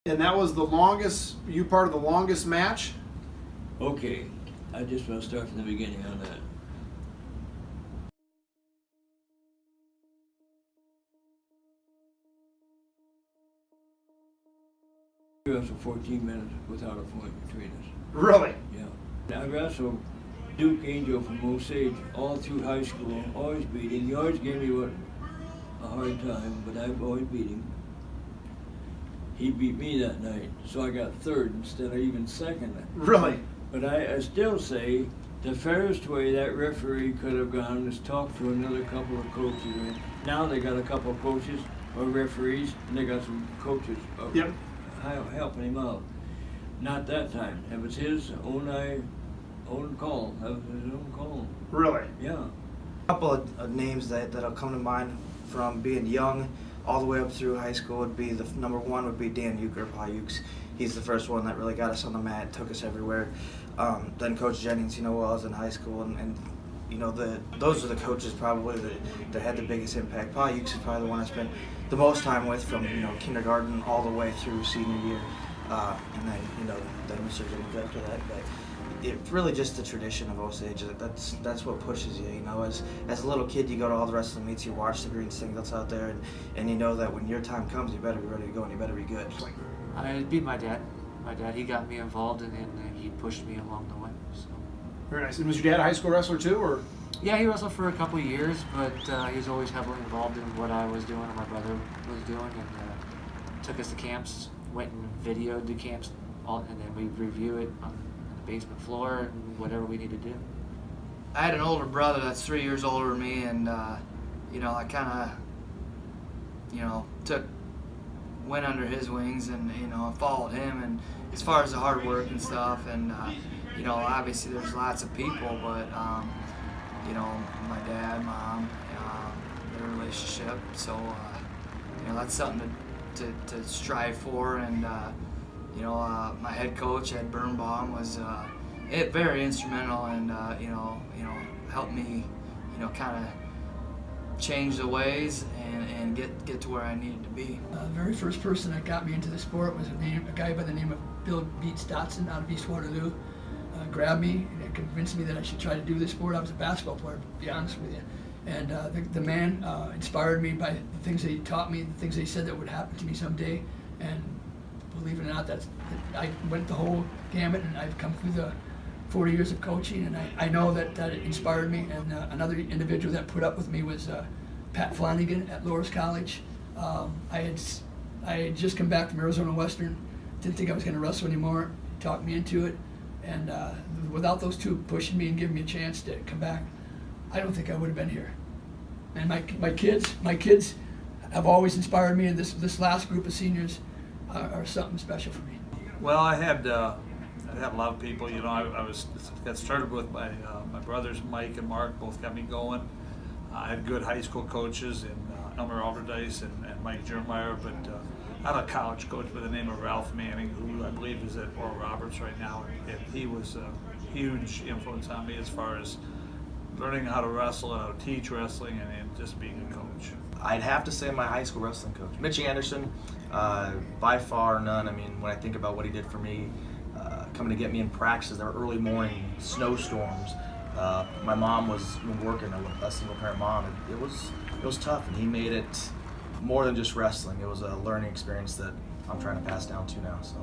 And that was the longest, you part of the longest match? Okay, I just want to start from the beginning on that. We wrestled 14 minutes without a point between us. Really? Yeah. I wrestled Duke Angel from Osage all through high school, always beat him. He always gave me a hard time, but I always beat him. He beat me that night, so I got third instead of even second. Really? But I still say the fairest way that referee could have gone is talk to another couple of coaches. Now they got a couple of coaches or referees, and they got some coaches Yep. helping him out. Not that time. It was his own call. That was his own call. Really? Yeah. A couple of names that'll come to mind from being young all the way up through high school would be, the number one would be Dan Euchre, Pa Euchs. He's the first one that really got us on the mat, took us everywhere. Then Coach Jennings, while I was in high school, and those are the coaches probably that had the biggest impact. Pa Euchs is probably the one I spent the most time with from kindergarten all the way through senior year, and then Mr. Jennings after that. But it's really just the tradition of Osage. That's what pushes you. As a little kid, you go to all the wrestling meets, you watch the green singlets out there, and you know that when your time comes, you better be ready to go and you better be good. It'd be my dad. My dad, he got me involved and he pushed me along the way. So. Very nice. And was your dad a high school wrestler too, or? Yeah, he wrestled for a couple of years, but he was always heavily involved in what I was doing and my brother was doing, and took us to camps, went and videoed the camps, and then we review it on the basement floor and whatever we need to do. I had an older brother that's 3 years older than me, and I kind of, went under his wings and followed him. And as far as the hard work and stuff, and obviously there's lots of people, but my dad, mom, their relationship. So that's something to strive for. And my head coach Ed Birnbaum was very instrumental, and helped me kind of change the ways and get to where I needed to be. The very first person that got me into the sport was a guy by the name of Bill Beats Dotson out of East Waterloo. Grabbed me and convinced me that I should try to do this sport. I was a basketball player, to be honest with you. And the man inspired me by the things that he taught me, the things that he said that would happen to me someday. And believe it or not, I went the whole gamut, and I've come through the 40 years of coaching, and I know that it inspired me. And another individual that put up with me was Pat Flanagan at Loras College. I had just come back from Arizona Western, didn't think I was going to wrestle anymore. He talked me into it, and without those two pushing me and giving me a chance to come back, I don't think I would have been here. And my kids have always inspired me, and this last group of seniors are something special for me. Well, I had a lot of people. I got started with my brothers Mike and Mark, both got me going. I had good high school coaches in Elmer Alderdice and Mike Jermeyer, but I had a college coach by the name of Ralph Manning, who I believe is at Oral Roberts right now, and he was a huge influence on me as far as learning how to wrestle and how to teach wrestling and just being a coach. I'd have to say my high school wrestling coach, Mitchie Anderson, by far none. I mean, when I think about what he did for me, coming to get me in practices, there were early morning snowstorms. My mom was working, a single parent mom. It was tough, and he made it more than just wrestling. It was a learning experience that I'm trying to pass down to now. So.